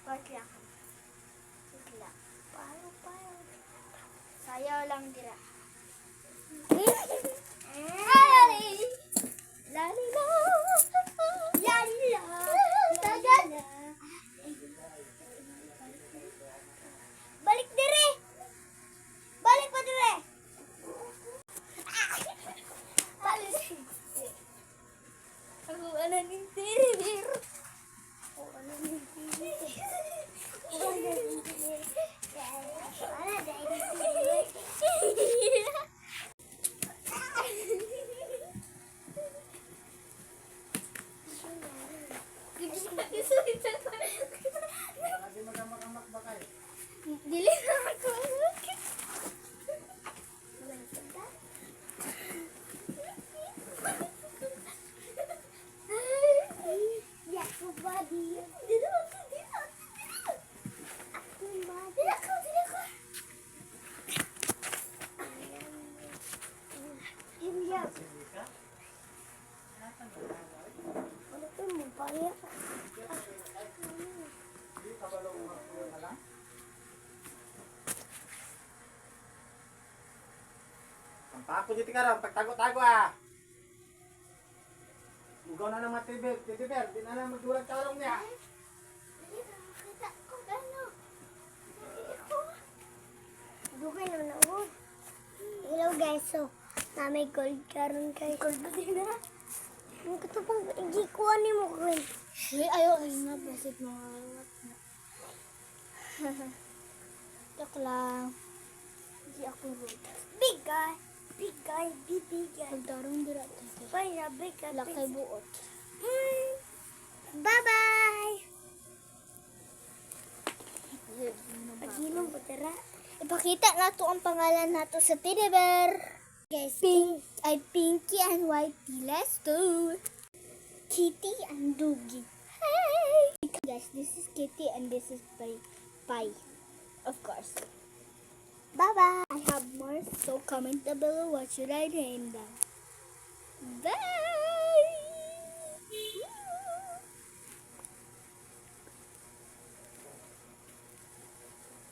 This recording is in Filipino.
Wait lang. Wait lang. Paano? Sayaw lang dira. Lalila. Balik dire. Balik pa dire. Balik. Ako ano ni dire. Dili na ako. Pako dito ka ron, pagtago-tago ah. Ugaw na ng mga titiber, di na lang magdulang talong niya. Dugay naman ako. Hello guys, so na may gold karon kay gold ba din na? Ang katupang igikuan ni mo ko. Uy, ayo na basit mo. Joke lang. Hindi ako rude. Big guy. Big guy. Pagdarong dira. Paya, big guy. Lakay buot. Bye-bye. Pagilong po tira. Ipakita na to ang pangalan nato sa teddy bear. Guys, Pinky and Whitey. Let's go. Kitty and Doogie. Hey! Guys, this is Kitty and this is Pie. Of course. Bye-bye. I have more, so comment down below what should I name them. Bye!